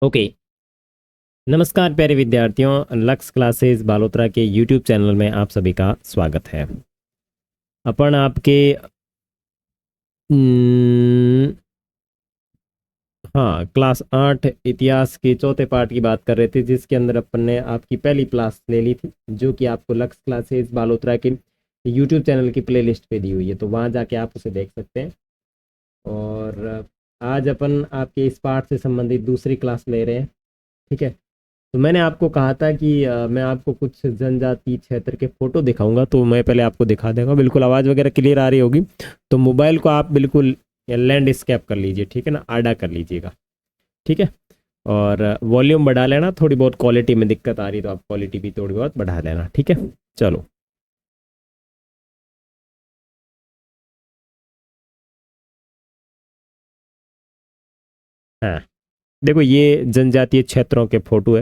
Okay. नमस्कार प्यारे विद्यार्थियों, लक्स क्लासेस बालोतरा के यूट्यूब चैनल में आप सभी का स्वागत है। अपन आपके न, हाँ, क्लास 8 इतिहास के चौथे पार्ट की बात कर रहे थे, जिसके अंदर अपन ने आपकी पहली क्लास ले ली थी, जो कि आपको लक्स क्लासेस बालोतरा के यूट्यूब चैनल की प्लेलिस्ट पे दी हुई है, तो वहाँ जाके आप उसे देख सकते हैं। और आज अपन आपके इस पार्ट से संबंधित दूसरी क्लास ले रहे हैं। ठीक है, तो मैंने आपको कहा था कि मैं आपको कुछ जनजाति क्षेत्र के फोटो दिखाऊंगा, तो मैं पहले आपको दिखा दूंगा। बिल्कुल आवाज़ वगैरह क्लियर आ रही होगी, तो मोबाइल को आप बिल्कुल लैंडस्केप कर लीजिए, ठीक है ना, आड़ा कर लीजिएगा। ठीक है, और वॉल्यूम बढ़ा लेना, थोड़ी बहुत क्वालिटी में दिक्कत आ रही तो आप क्वालिटी भी थोड़ी बहुत बढ़ा लेना। ठीक है, चलो। हाँ, देखो ये जनजातीय क्षेत्रों के फोटो है।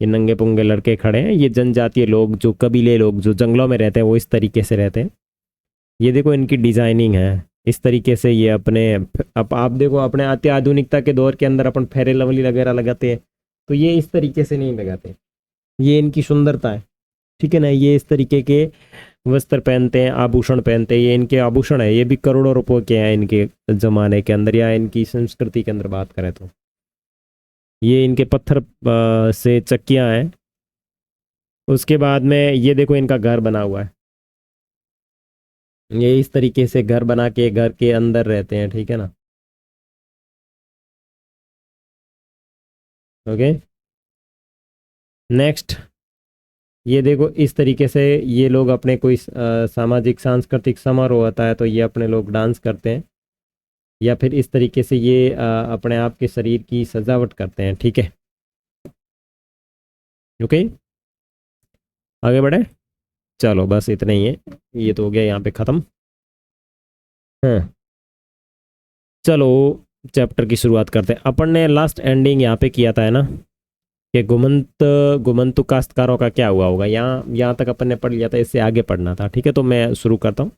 ये नंगे पुंगे लड़के खड़े हैं, ये जनजातीय लोग, जो कबीले लोग जो जंगलों में रहते हैं, वो इस तरीके से रहते हैं। ये देखो इनकी डिजाइनिंग है इस तरीके से। ये अपने, अब आप देखो अपने अति आधुनिकता के दौर के अंदर अपन फेरे लवली वगैरह लगाते हैं, तो ये इस तरीके से नहीं लगाते। ये इनकी सुंदरता है, ठीक है ना। ये इस तरीके के वस्त्र पहनते हैं, आभूषण पहनते हैं। ये इनके आभूषण है, ये भी करोड़ों रुपयों के हैं इनके जमाने के अंदर, या इनकी संस्कृति के अंदर बात करें तो। ये इनके पत्थर से चक्कियां हैं। उसके बाद में ये देखो इनका घर बना हुआ है। ये इस तरीके से घर बना के घर के अंदर रहते हैं, ठीक है ना। Okay, next. ये देखो इस तरीके से ये लोग अपने कोई सामाजिक सांस्कृतिक समारोह होता है, तो ये अपने लोग डांस करते हैं, या फिर इस तरीके से ये अपने आप के शरीर की सजावट करते हैं। ठीक है, ओके, आगे बढ़े। चलो बस इतना ही है, ये तो हो गया यहाँ पे ख़त्म। हाँ, चलो चैप्टर की शुरुआत करते हैं। अपन ने लास्ट एंडिंग यहाँ पे किया था, है ना, कि गुमंतु काश्तकारों का क्या हुआ होगा। यहाँ यहाँ तक अपन ने पढ़ लिया था, इससे आगे पढ़ना था। ठीक है, तो मैं शुरू करता हूँ।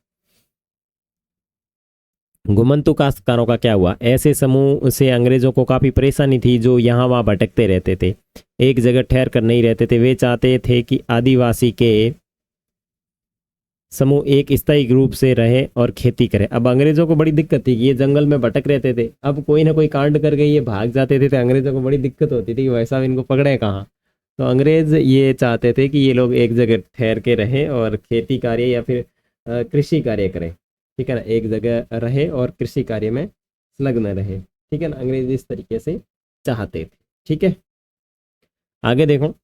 घुमंतु काश्तकारों का क्या हुआ। ऐसे समूह से अंग्रेजों को काफ़ी परेशानी थी, जो यहाँ वहाँ भटकते रहते थे, एक जगह ठहर कर नहीं रहते थे। वे चाहते थे कि आदिवासी के समूह एक स्थायी रूप से रहे और खेती करे। अब अंग्रेजों को बड़ी दिक्कत थी कि ये जंगल में भटक रहते थे, अब कोई ना कोई कांड करके ये भाग जाते थे, तो अंग्रेजों को बड़ी दिक्कत होती थी कि भाई साहब इनको पकड़े कहाँ। तो अंग्रेज ये चाहते थे कि ये लोग एक जगह ठहर के रहें और खेती कार्य या फिर कृषि कार्य करें। ठीक है ना, एक जगह रहे और कृषि कार्य में संलग्न रहे। ठीक है ना, अंग्रेज इस तरीके से चाहते थे। ठीक है, आगे देखो।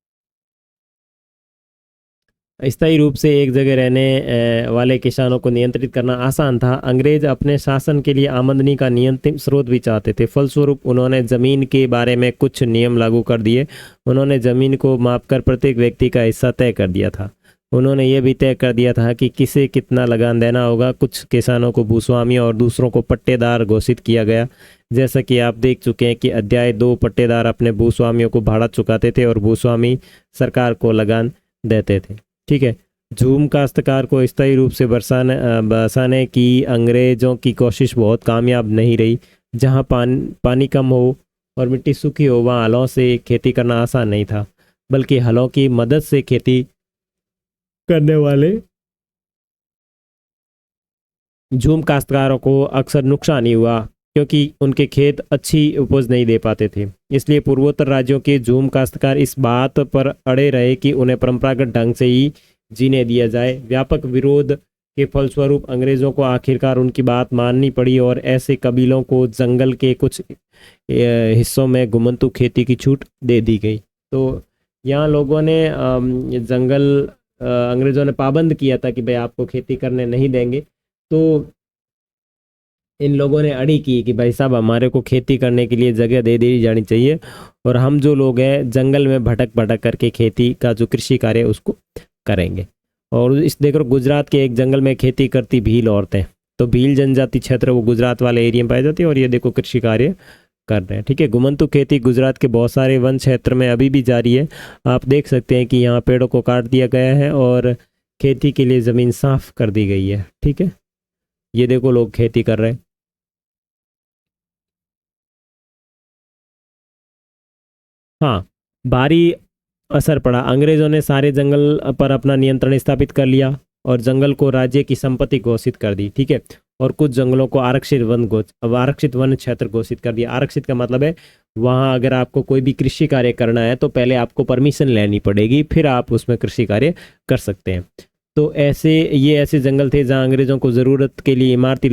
स्थायी रूप से एक जगह रहने वाले किसानों को नियंत्रित करना आसान था। अंग्रेज अपने शासन के लिए आमदनी का नियंत्रित स्रोत भी चाहते थे। फलस्वरूप उन्होंने जमीन के बारे में कुछ नियम लागू कर दिए। उन्होंने जमीन को मापकर प्रत्येक व्यक्ति का हिस्सा तय कर दिया था। उन्होंने ये भी तय कर दिया था कि किसे कितना लगान देना होगा। कुछ किसानों को भूस्वामी और दूसरों को पट्टेदार घोषित किया गया। जैसा कि आप देख चुके हैं कि अध्याय 2, पट्टेदार अपने भूस्वामियों को भाड़ा चुकाते थे और भूस्वामी सरकार को लगान देते थे। ठीक है, झूम काश्तकार को स्थायी रूप से बरसाने की अंग्रेजों की कोशिश बहुत कामयाब नहीं रही। जहां पानी कम हो और मिट्टी सूखी हो, वहां हलों से खेती करना आसान नहीं था, बल्कि हलों की मदद से खेती करने वाले झूम काश्तकारों को अक्सर नुकसान ही हुआ, क्योंकि उनके खेत अच्छी उपज नहीं दे पाते थे। इसलिए पूर्वोत्तर राज्यों के झूम काश्तकार इस बात पर अड़े रहे कि उन्हें परंपरागत ढंग से ही जीने दिया जाए। व्यापक विरोध के फलस्वरूप अंग्रेजों को आखिरकार उनकी बात माननी पड़ी और ऐसे कबीलों को जंगल के कुछ हिस्सों में घुमंतू खेती की छूट दे दी गई। तो यहाँ लोगों ने जंगल अंग्रेजों ने पाबंद किया था कि भाई आपको खेती करने नहीं देंगे। तो इन लोगों ने अड़ी की कि भाई साहब हमारे को खेती करने के लिए जगह दे दी जानी चाहिए, और हम जो लोग हैं जंगल में भटक भटक करके खेती का जो कृषि कार्य है उसको करेंगे। और इस देखो गुजरात के एक जंगल में खेती करती भील औरतें, तो भील जनजाति क्षेत्र वो गुजरात वाले एरिया में पाई जाती है, और ये देखो कृषि कार्य कर रहे हैं। ठीक है, घुमंतू खेती गुजरात के बहुत सारे वन क्षेत्र में अभी भी जारी है। आप देख सकते हैं कि यहाँ पेड़ों को काट दिया गया है और खेती के लिए ज़मीन साफ कर दी गई है। ठीक है, ये देखो लोग खेती कर रहे हैं। हाँ, भारी असर पड़ा। अंग्रेजों ने सारे जंगल पर अपना नियंत्रण स्थापित कर लिया और जंगल को राज्य की संपत्ति घोषित कर दी, ठीक है। और कुछ जंगलों को आरक्षित वन क्षेत्र घोषित कर दिया। आरक्षित का मतलब है वहाँ अगर आपको कोई भी कृषि कार्य करना है तो पहले आपको परमिशन लेनी पड़ेगी, फिर आप उसमें कृषि कार्य कर सकते हैं। तो ये ऐसे जंगल थे जहाँ अंग्रेजों को ज़रूरत के लिए इमारती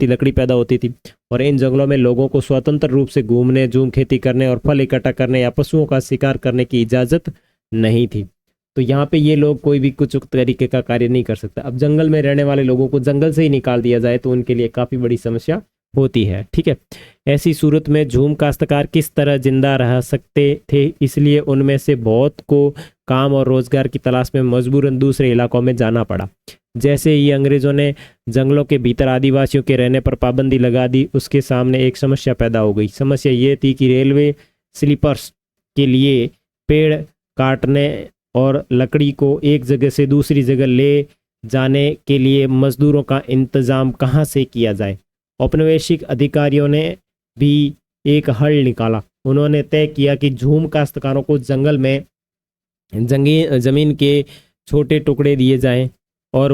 लकड़ी पैदा होती थी, और इन जंगलों में लोगों को स्वतंत्र रूप से घूमने, झूम खेती करने और फल इकट्ठा करने या पशुओं का शिकार करने की इजाज़त नहीं थी। तो यहाँ पे ये लोग कोई भी कुछ तरीके का कार्य नहीं कर सकता। अब जंगल में रहने वाले लोगों को जंगल से ही निकाल दिया जाए तो उनके लिए काफ़ी बड़ी समस्या होती है, ठीक है। ऐसी सूरत में झूम काश्तकार किस तरह जिंदा रह सकते थे, इसलिए उनमें से बहुत को काम और रोजगार की तलाश में मजबूरन दूसरे इलाकों में जाना पड़ा। जैसे ही अंग्रेजों ने जंगलों के भीतर आदिवासियों के रहने पर पाबंदी लगा दी, उसके सामने एक समस्या पैदा हो गई। समस्या ये थी कि रेलवे स्लीपर्स के लिए पेड़ काटने और लकड़ी को एक जगह से दूसरी जगह ले जाने के लिए मजदूरों का इंतजाम कहाँ से किया जाए। औपनिवेशिक अधिकारियों ने भी एक हल निकाला। उन्होंने तय किया कि झूम काश्तकारों को जंगल में जमीन के छोटे टुकड़े दिए जाएं और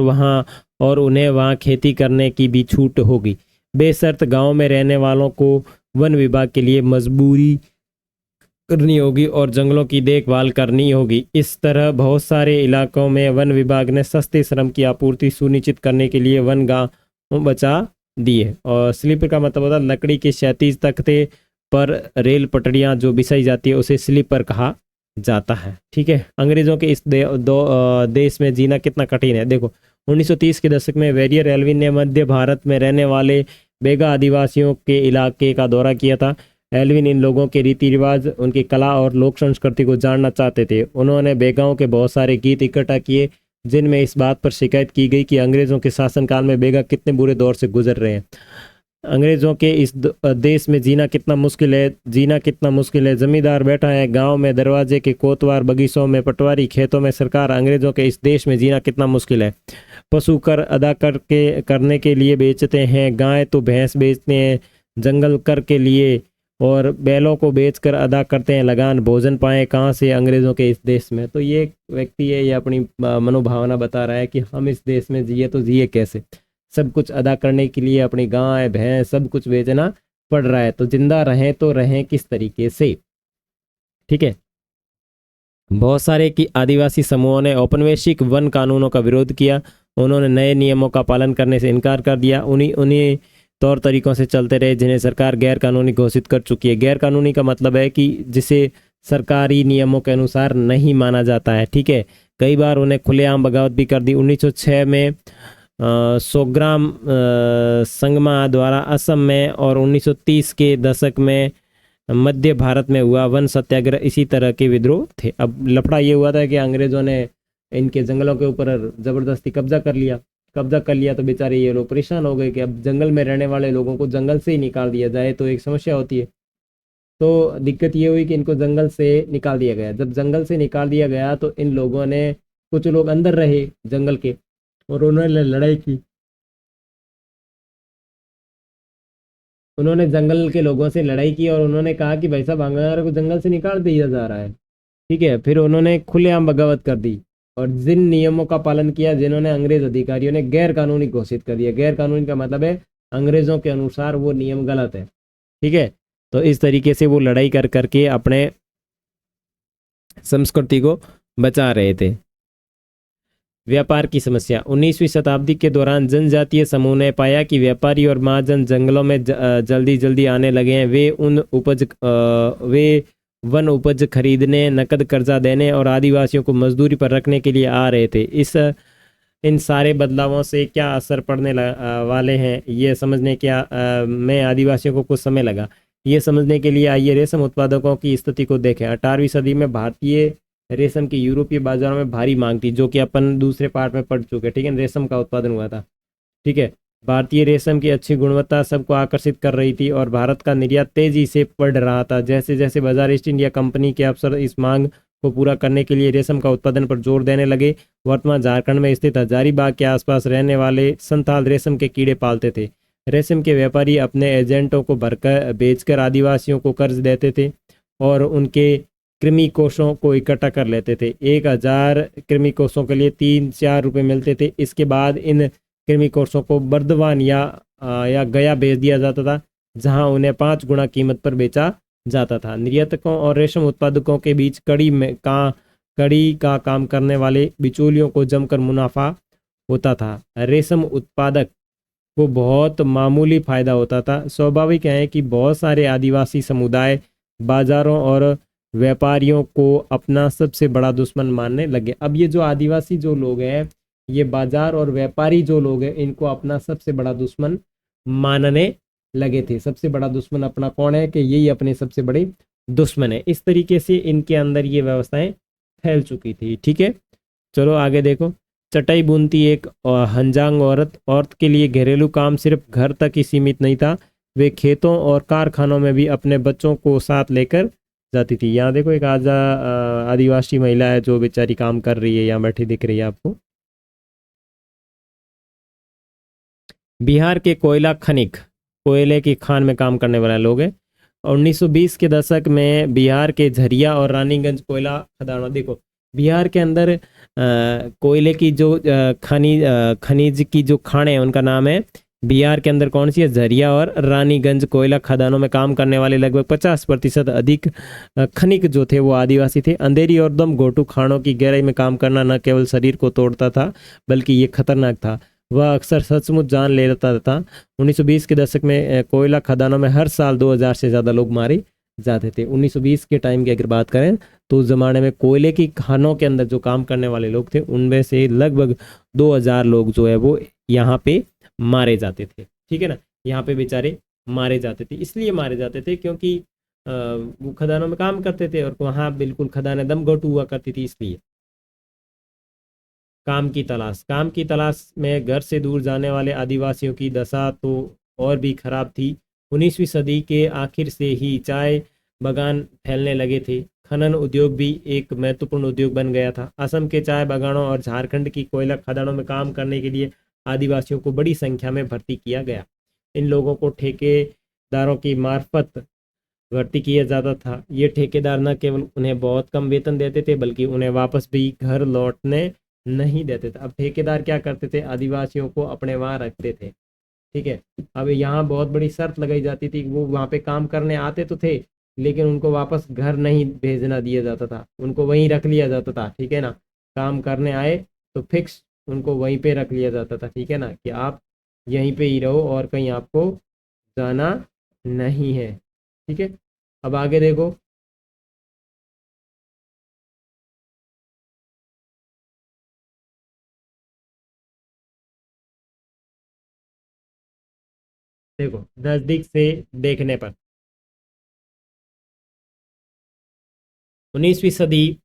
उन्हें वहां खेती करने की भी छूट होगी। बेशर्त गांव में रहने वालों को वन विभाग के लिए मजबूरी करनी होगी और जंगलों की देखभाल करनी होगी। इस तरह बहुत सारे इलाकों में वन विभाग ने सस्ते श्रम की आपूर्ति सुनिश्चित करने के लिए वन गांव बचा दिए। और स्लीपर का मतलब होता है लकड़ी के क्षैतिज तख्ते पर रेल पटरियां जो बिछाई जाती है उसे स्लीपर कहा जाता है, ठीक है। अंग्रेजों के इस देश में जीना कितना कठिन है। देखो 1930 के दशक में वेरियर एल्विन ने मध्य भारत में रहने वाले बेगा आदिवासियों के इलाके का दौरा किया था। एल्विन इन लोगों के रीति रिवाज, उनकी कला और लोक संस्कृति को जानना चाहते थे। उन्होंने बेगाओं के बहुत सारे गीत इकट्ठा किए जिनमें इस बात पर शिकायत की गई कि अंग्रेजों के शासनकाल में बेगा कितने बुरे दौर से गुजर रहे हैं। अंग्रेजों के इस देश में जीना कितना मुश्किल है। जमींदार बैठा है गांव में दरवाजे के कोतवार, बगीचों में पटवारी, खेतों में सरकार। अंग्रेजों के इस देश में जीना कितना मुश्किल है। पशु कर अदा करने के लिए बेचते हैं, गाय तो भैंस बेचते हैं, जंगल कर के लिए, और बैलों को बेचकर अदा करते हैं लगान। भोजन पाए कहाँ से अंग्रेजों के इस देश में। तो ये व्यक्ति है, ये अपनी मनोभावना बता रहा है कि हम इस देश में जिए तो जिए कैसे। सब कुछ अदा करने के लिए अपनी गाय भैंस सब कुछ बेचना पड़ रहा है, तो जिंदा रहें तो रहें किस तरीके से, ठीक है। बहुत सारे की आदिवासी समूहों ने औपनिवेशिक वन कानूनों का विरोध किया। उन्होंने नए नियमों का पालन करने से इनकार कर दिया। उन्हीं तौर तरीकों से चलते रहे जिन्हें सरकार गैर कानूनी घोषित कर चुकी है। गैर कानूनी का मतलब है कि जिसे सरकारी नियमों के अनुसार नहीं माना जाता है, ठीक है। कई बार उन्हें खुलेआम बगावत भी कर दी। 1906 में सोग्राम संगमा द्वारा असम में और 1930 के दशक में मध्य भारत में हुआ वन सत्याग्रह इसी तरह के विद्रोह थे। अब लफड़ा ये हुआ था कि अंग्रेजों ने इनके जंगलों के ऊपर ज़बरदस्ती कब्जा कर लिया तो बेचारे ये लोग परेशान हो गए कि अब जंगल में रहने वाले लोगों को जंगल से ही निकाल दिया जाए तो एक समस्या होती है। तो दिक्कत ये हुई कि इनको जंगल से निकाल दिया गया। जब जंगल से निकाल दिया गया तो इन लोगों ने, कुछ लोग अंदर रहे जंगल के और उन्होंने लड़ाई की। उन्होंने जंगल के लोगों से लड़ाई की और उन्होंने कहा कि भाई साहब हमारे को जंगल से निकाल दिया जा रहा है, ठीक है। फिर उन्होंने खुलेआम बगावत कर दी और जिन नियमों का पालन किया जिन्होंने अंग्रेज अधिकारियों ने गैर कानूनी घोषित कर दिया। गैर कानूनी का मतलब है अंग्रेजों के अनुसार वो नियम गलत है, ठीक है। तो इस तरीके से वो लड़ाई कर करके अपने संस्कृति को बचा रहे थे। व्यापार की समस्या। 19वीं शताब्दी के दौरान जनजातीय समूह ने पाया कि व्यापारी और महाजन जंगलों में जल्दी आने लगे हैं। वे वन उपज खरीदने, नकद कर्जा देने और आदिवासियों को मजदूरी पर रखने के लिए आ रहे थे। इन सारे बदलावों से क्या असर पड़ने वाले हैं ये समझने में आदिवासियों को कुछ समय लगा। ये समझने के लिए आइए रेशम उत्पादकों की स्थिति को देखें। 18वीं सदी में भारतीय रेशम की यूरोपीय बाजारों में भारी मांग थी, जो कि अपन दूसरे पार्ट में पढ़ चुके, ठीक है। रेशम का उत्पादन हुआ था, ठीक है। भारतीय रेशम की अच्छी गुणवत्ता सबको आकर्षित कर रही थी और भारत का निर्यात तेजी से बढ़ रहा था। जैसे जैसे बाजार ईस्ट इंडिया कंपनी के अफसर इस मांग को पूरा करने के लिए रेशम का उत्पादन पर जोर देने लगे। वर्तमान झारखंड में स्थित हजारीबाग के आसपास रहने वाले संथाल रेशम के कीड़े पालते थे। रेशम के व्यापारी अपने एजेंटों को बेचकर आदिवासियों को कर्ज देते थे और उनके कृमि कोषों को इकट्ठा कर लेते थे। 1000 कृमि कोषों के लिए 3-4 रुपए मिलते थे। इसके बाद इन कृमि कोषों को बर्दवान या गया भेज दिया जाता था, जहां उन्हें 5 गुना कीमत पर बेचा जाता था। निर्यातकों और रेशम उत्पादकों के बीच कड़ी का काम करने वाले बिचौलियों को जमकर मुनाफा होता था। रेशम उत्पादक को बहुत मामूली फायदा होता था। स्वाभाविक है कि बहुत सारे आदिवासी समुदाय बाजारों और व्यापारियों को अपना सबसे बड़ा दुश्मन मानने लगे। अब ये जो आदिवासी जो लोग हैं, ये बाजार और व्यापारी जो लोग हैं, इनको अपना सबसे बड़ा दुश्मन मानने लगे थे। सबसे बड़ा दुश्मन अपना कौन है कि यही अपने सबसे बड़े दुश्मन है। इस तरीके से इनके अंदर ये व्यवस्थाएं फैल चुकी थी। ठीक है, चलो आगे देखो। चटाई बुनती एक हंजांग औरत के लिए घरेलू काम सिर्फ घर तक ही सीमित नहीं था, वे खेतों और कारखानों में भी अपने बच्चों को साथ लेकर जाती थी। यहाँ देखो एक आदिवासी महिला है जो बेचारी काम कर रही है, यहाँ बैठी दिख रही है आपको। बिहार के कोयला खनिक, कोयले की खान में काम करने वाले लोग हैं। 1920 के दशक में बिहार के झरिया और रानीगंज कोयला खदानों, देखो बिहार के अंदर कोयले की जो खनिज की जो खान है उनका नाम है, बिहार के अंदर कौन सी है, झरिया और रानीगंज कोयला खदानों में काम करने वाले लगभग 50% अधिक खनिक जो थे वो आदिवासी थे। अंधेरी और दम घोटू खानों की गहराई में काम करना न केवल शरीर को तोड़ता था बल्कि ये खतरनाक था। वह अक्सर सचमुच जान ले लेता था। 1920 के दशक में कोयला खदानों में हर साल 2000 से ज़्यादा लोग मारे जाते थे। 1920 के टाइम की अगर बात करें तो उस ज़माने में कोयले की खानों के अंदर जो काम करने वाले लोग थे उनमें से लगभग 2000 लोग जो है वो यहाँ पे मारे जाते थे। ठीक है ना, यहाँ पे बेचारे मारे जाते थे। इसलिए मारे जाते थे क्योंकि वो खदानों में काम करते थे और वहाँ बिल्कुल खदानें दम घोटू हुआ करती थी। इसलिए काम की तलाश में घर से दूर जाने वाले आदिवासियों की दशा तो और भी खराब थी। 19वीं सदी के आखिर से ही चाय बागान फैलने लगे थे। खनन उद्योग भी एक महत्वपूर्ण उद्योग बन गया था। असम के चाय बागानों और झारखंड की कोयला खदानों में काम करने के लिए आदिवासियों को बड़ी संख्या में भर्ती किया गया। इन लोगों को ठेकेदारों की मार्फत भर्ती किया जाता था। ये ठेकेदार न केवल उन्हें बहुत कम वेतन देते थे बल्कि उन्हें वापस भी घर लौटने नहीं देते थे। अब ठेकेदार क्या करते थे, आदिवासियों को अपने वहाँ रखते थे। ठीक है, अब यहाँ बहुत बड़ी शर्त लगाई जाती थी। वो वहाँ पे काम करने आते तो थे लेकिन उनको वापस घर नहीं भेजना दिया जाता था, उनको वहीं रख लिया जाता था। ठीक है ना, काम करने आए तो फिक्स उनको वहीं पे रख लिया जाता था। ठीक है ना, कि आप यहीं पे ही रहो और कहीं आपको जाना नहीं है। ठीक है, अब आगे देखो। देखो नजदीक से देखने पर 19वीं सदी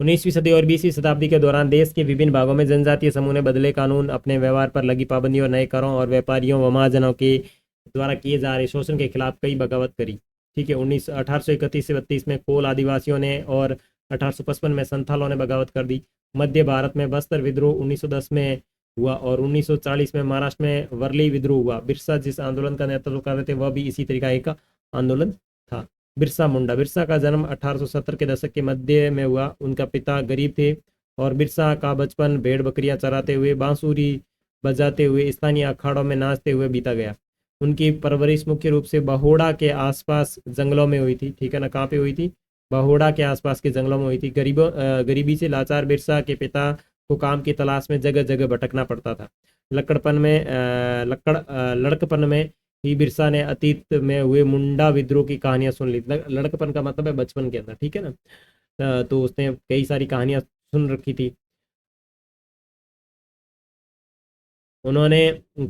19वीं सदी और 20वीं शताब्दी के दौरान देश के विभिन्न भागों में जनजातीय समूह ने बदले कानून, अपने व्यवहार पर लगी पाबंदियों, नए करों और व्यापारियों व महाजनों के द्वारा किए जा रहे शोषण के खिलाफ कई बगावत करी। ठीक है, 1831 से 32 में कोल आदिवासियों ने और 1855 में संथालों ने बगावत कर दी। मध्य भारत में बस्तर विद्रोह 1910 में हुआ और 1940 में महाराष्ट्र में वर्ली विद्रोह हुआ। बिरसा जिस आंदोलन का नेतृत्व कर रहे थे वह भी इसी तरीका का आंदोलन था। बिरसा मुंडा, बिरसा का जन्म 1870 के दशक के मध्य में हुआ। उनका पिता गरीब थे और बिरसा का बचपन भेड़ बकरियां चराते हुए, बांसुरी बजाते हुए, स्थानीय अखाड़ों में नाचते हुए बीता गया। उनकी परवरिश मुख्य रूप से बहोड़ा के आसपास जंगलों में हुई थी। ठीक है ना, कहाँ पे हुई थी, बहोड़ा के आसपास के जंगलों में हुई थी। गरीबी से लाचार बिरसा के पिता को काम की तलाश में जगह जगह भटकना पड़ता था। लड़कपन में ही बिरसा ने अतीत में हुए मुंडा विद्रोह की कहानियां सुन ली। लड़कपन का मतलब है बचपन के अंदर। ठीक है ना, तो उसने कई सारी कहानियां सुन रखी थी। उन्होंने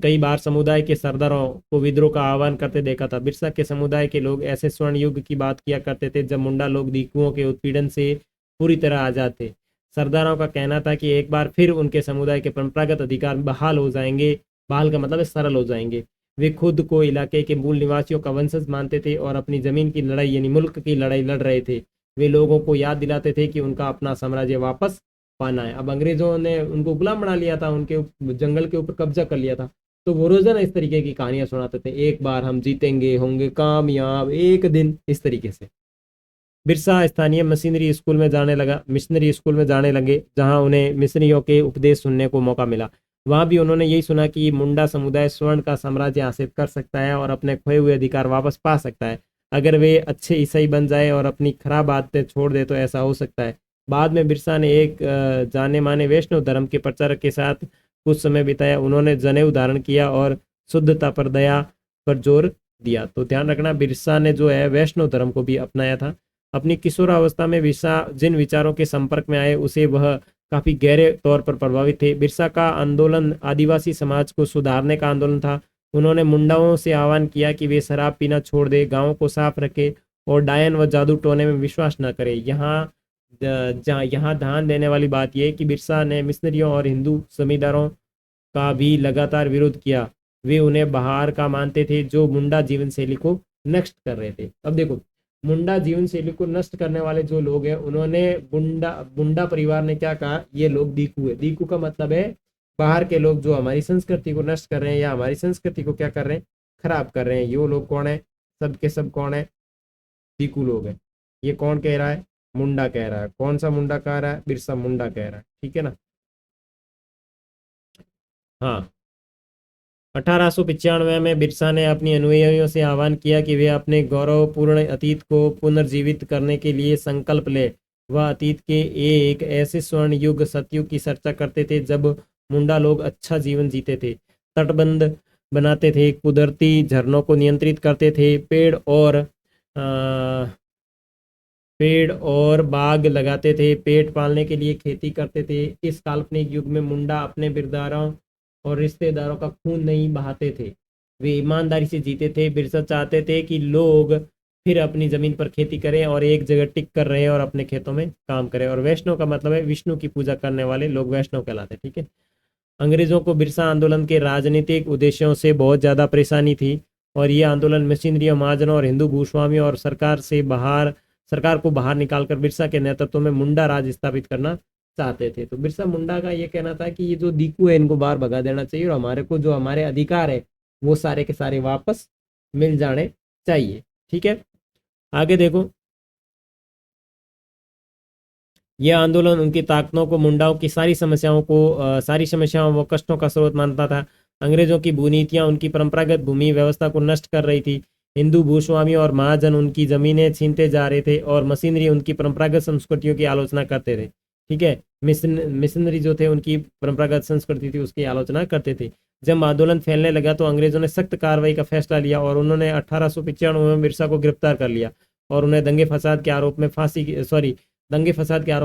कई बार समुदाय के सरदारों को विद्रोह का आह्वान करते देखा था। बिरसा के समुदाय के लोग ऐसे स्वर्ण युग की बात किया करते थे जब मुंडा लोग दीकुओं के उत्पीड़न से पूरी तरह आजाद थे। सरदारों का कहना था कि एक बार फिर उनके समुदाय के परंपरागत अधिकार बहाल हो जाएंगे। बहाल का मतलब है सरल हो जाएंगे। वे खुद को इलाके के मूल निवासियों का वंशज मानते थे और अपनी जमीन की लड़ाई यानी मुल्क की लड़ाई लड़ रहे थे। वे लोगों को याद दिलाते थे कि उनका अपना साम्राज्य वापस पाना है। अब अंग्रेजों ने उनको गुलाम बना लिया था, उनके जंगल के ऊपर कब्जा कर लिया था। तो वो रोजाना इस तरीके की कहानियां सुनाते थे, एक बार हम जीतेंगे, होंगे कामयाब एक दिन, इस तरीके से। बिरसा स्थानीय मिशनरी स्कूल में जाने लगे, जहां उन्हें मिशनरियों के उपदेश सुनने को मौका मिला। वहां भी उन्होंने यही सुना कि मुंडा समुदाय स्वर्ण का साम्राज्य हासिल कर सकता है और अपने खोए हुए अधिकार वापस पा सकता है। अगर वे अच्छे ईसाई बन जाए और अपनी खराब आदतें छोड़ दे तो ऐसा हो सकता है। बाद में बिरसा ने एक जाने माने वैष्णव धर्म के प्रचारक के साथ कुछ समय बिताया। उन्होंने जनेऊ धारण किया और शुद्धता पर दया पर जोर दिया। तो ध्यान रखना, बिरसा ने जो है वैष्णव धर्म को भी अपनाया था। अपनी किशोरावस्था में बिरसा जिन विचारों के संपर्क में आए उसे वह काफी गहरे तौर पर प्रभावित थे। बिरसा का आंदोलन आदिवासी समाज को सुधारने का आंदोलन था। उन्होंने मुंडाओं से आह्वान किया कि वे शराब पीना छोड़ दे, गांवों को साफ रखे और डायन व जादू टोने में विश्वास न करे। यहाँ ध्यान देने वाली बात यह है कि बिरसा ने मिशनरियों और हिंदू जमींदारों का भी लगातार विरोध किया। वे उन्हें बाहर का मानते थे जो मुंडा जीवन शैली को नष्ट कर रहे थे। अब देखो, मुंडा जीवन शैली को नष्ट करने वाले जो लोग हैं, उन्होंने मुंडा परिवार ने क्या कहा, ये लोग दीकू है। दीकू का मतलब है बाहर के लोग जो हमारी संस्कृति को नष्ट कर रहे हैं या हमारी संस्कृति को क्या कर रहे हैं, खराब कर रहे हैं। ये लोग कौन है, सब के सब कौन है, दीकू लोग हैं। ये कौन कह रहा है, मुंडा कह रहा है। कौन सा मुंडा कह रहा है, बिरसा मुंडा कह रहा है, ठीक है ना। हाँ, 1895 में बिरसा ने अपनी अनुयायियों से आह्वान किया कि वे अपने गौरवपूर्ण अतीत को पुनर्जीवित करने के लिए संकल्प ले। वह अतीत के एक ऐसे स्वर्ण युग सतयुग की चर्चा करते थे जब मुंडा लोग अच्छा जीवन जीते थे, तटबंध बनाते थे, कुदरती झरनों को नियंत्रित करते थे, पेड़ और बाग लगाते थे, पेट पालने के लिए खेती करते थे। इस काल्पनिक युग में मुंडा अपने बिरदारों और रिश्तेदारों का खून नहीं बहाते थे, वे ईमानदारी से जीते थे। बिरसा चाहते थे कि लोग फिर अपनी जमीन पर खेती करें और एक जगह टिक कर रहे और अपने खेतों में काम करें। और वैष्णव का मतलब है विष्णु की पूजा करने वाले लोग वैष्णव कहलाते, ठीक है। अंग्रेजों को बिरसा आंदोलन के राजनीतिक उद्देश्यों से बहुत ज़्यादा परेशानी थी और ये आंदोलन मशीनरी महाजनों और हिंदू भूस्वामियों और सरकार को बाहर निकालकर बिरसा के नेतृत्व में मुंडा राज स्थापित करना चाहते थे। तो बिरसा मुंडा का ये कहना था कि ये जो दीकू है इनको बाहर भगा देना चाहिए और हमारे को जो हमारे अधिकार है वो सारे के सारे वापस मिल जाने चाहिए, ठीक है। आगे देखो, यह आंदोलन उनकी ताकतों को, मुंडाओं की सारी समस्याओं व कष्टों का स्रोत मानता था। अंग्रेजों की भूनीतियां उनकी परंपरागत भूमि व्यवस्था को नष्ट कर रही थी। हिंदू भूस्वामी और महाजन उनकी जमीनें छीनते जा रहे थे और मशीनरी उनकी परंपरागत संस्कृतियों की आलोचना करते थे, ठीक है। मिशनरी जो थे उनकी परंपरागत संस्कृति थी उसकी आलोचना करते थे। जब आंदोलन फैलने लगा तो अंग्रेजों ने सख्त कार्रवाई का फैसला लिया और उन्होंने 1895 में बिरसा को गिरफ्तार कर लिया और उन्हें दंगे फसाद के आरोप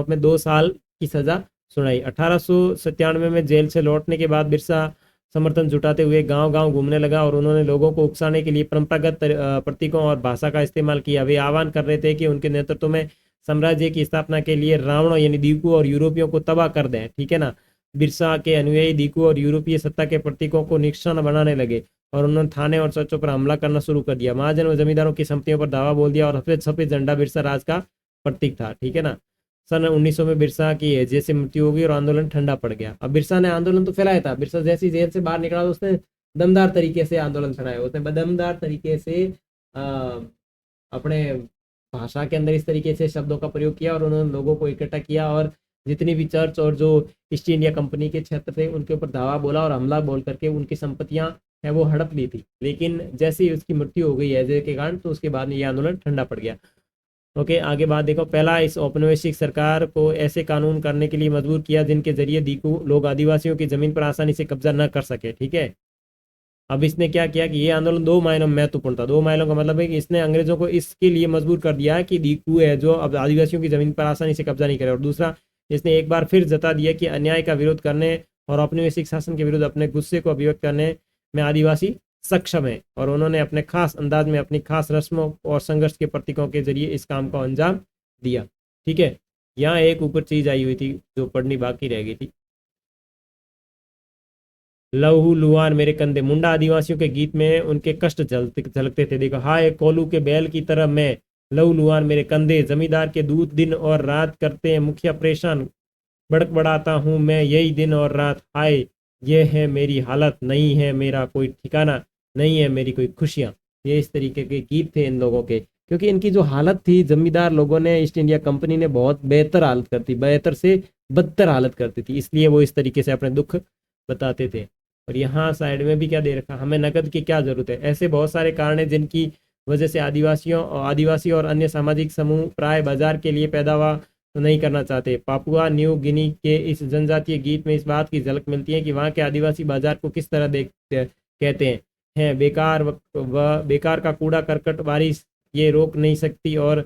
में 2 साल की सजा सुनाई। 1897 में जेल से लौटने के बाद बिरसा समर्थन जुटाते हुए गांव गांव घूमने लगा और उन्होंने लोगों को उकसाने के लिए परंपरागत प्रतीकों और भाषा का इस्तेमाल किया। वे आह्वान कर रहे थे कि उनके नेतृत्व में साम्राज्य की स्थापना के लिए रावणों यानी दीकू और यूरोपियों को तबाह कर दें, ठीक है ना। बिरसा के अनुयायी दीकू और यूरोपीय सत्ता के प्रतीकों को निशाना बनाने लगे और उन्होंने थाने और चर्चों पर हमला करना शुरू कर दिया। महाजन व जमींदारों की संपत्तियों पर दावा बोल दिया और सफेद सफेद झंडा बिरसा राज का प्रतीक था, ठीक है ना। सन 1900 में बिरसा की जैसे मृत्यु हो गई और आंदोलन ठंडा पड़ गया। अब बिरसा ने आंदोलन तो फैलाया था, बिरसा जैसी जेल से बाहर निकला तो उसने दमदार तरीके से आंदोलन फैलाया। उसने दमदार तरीके से अपने भाषा के अंदर इस तरीके से शब्दों का प्रयोग किया और उन्होंने लोगों को इकट्ठा किया और जितनी भी चर्च और जो ईस्ट इंडिया कंपनी के क्षेत्र थे उनके ऊपर धावा बोला और हमला बोल करके उनकी संपत्तियां है वो हड़प ली थी। लेकिन जैसे ही उसकी मृत्यु हो गई हैजे के कारण तो उसके बाद में यह आंदोलन ठंडा पड़ गया। ओके, आगे बात देखो। पहला, इस औपनिवेशिक सरकार को ऐसे कानून करने के लिए मजबूर किया जिनके जरिए दीकू लोग आदिवासियों की जमीन पर आसानी से कब्जा न कर सके, ठीक है। अब इसने क्या किया कि ये आंदोलन 2 मायनों में महत्वपूर्ण था। 2 मायनों का मतलब है कि इसने अंग्रेजों को इसके लिए मजबूर कर दिया कि दीकू है जो अब आदिवासियों की जमीन पर आसानी से कब्जा नहीं करे। और दूसरा, इसने एक बार फिर जता दिया कि अन्याय का विरोध करने और औपनिवेशिक शासन के विरुद्ध अपने गुस्से को अभिव्यक्त करने में आदिवासी सक्षम है। और उन्होंने अपने खास अंदाज में अपनी खास रस्मों और संघर्ष के प्रतीकों के जरिए इस काम को अंजाम दिया, ठीक है। यहाँ एक ऊपर चीज आई हुई थी जो पढ़नी बाकी रह गई थी। लहू लुहार मेरे कंधे, मुंडा आदिवासियों के गीत में उनके कष्ट झलकते थे। देखो, हाय कोलू के बैल की तरह मैं, लहू लुहार मेरे कंधे, जमींदार के दूध दिन और रात करते हैं मुखिया परेशान, बड़क बड़ाता हूँ मैं यही दिन और रात, हाय ये है मेरी हालत, नहीं है मेरा कोई ठिकाना, नहीं है मेरी कोई खुशियाँ। ये इस तरीके के गीत थे इन लोगों के, क्योंकि इनकी जो हालत थी, जमींदार लोगों ने, ईस्ट इंडिया कंपनी ने बहुत बेहतर हालत कर दी, बेहतर से बदतर हालत करती थी, इसलिए वो इस तरीके से अपने दुख बताते थे। और यहाँ साइड में भी क्या दे रखा, हमें नकद की क्या जरूरत है। ऐसे बहुत सारे कारण हैं जिनकी वजह से आदिवासी और अन्य सामाजिक समूह प्राय बाजार के लिए पैदावार नहीं करना चाहते। पापुआ न्यू गिनी के इस जनजातीय गीत में इस बात की झलक मिलती है कि वहाँ के आदिवासी बाजार को किस तरह देखते कहते हैं बेकार का कूड़ा करकट, बारिश ये रोक नहीं सकती और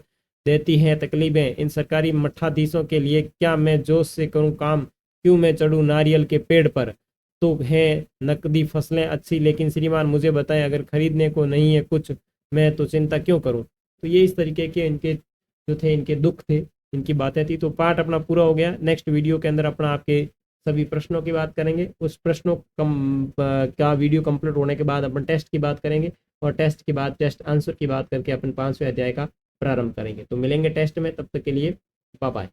देती हैं तकलीफें। इन सरकारी मठाधीशों के लिए क्या मैं जोश से करूं काम, क्यों मैं चढ़ूं नारियल के पेड़ पर। तो है नकदी फसलें अच्छी, लेकिन श्रीमान मुझे बताएं अगर खरीदने को नहीं है कुछ, मैं तो चिंता क्यों करूं। तो ये इस तरीके के इनके जो थे, इनके दुख थे, इनकी बातें थी। तो पार्ट अपना पूरा हो गया। नेक्स्ट वीडियो के अंदर अपना आपके सभी प्रश्नों की बात करेंगे। उस प्रश्नों का वीडियो कंप्लीट होने के बाद अपन टेस्ट की बात करेंगे, और टेस्ट के बाद टेस्ट आंसर की बात करके अपन 5वें अध्याय का प्रारंभ करेंगे। तो मिलेंगे टेस्ट में, तब तक के लिए बाय बाय।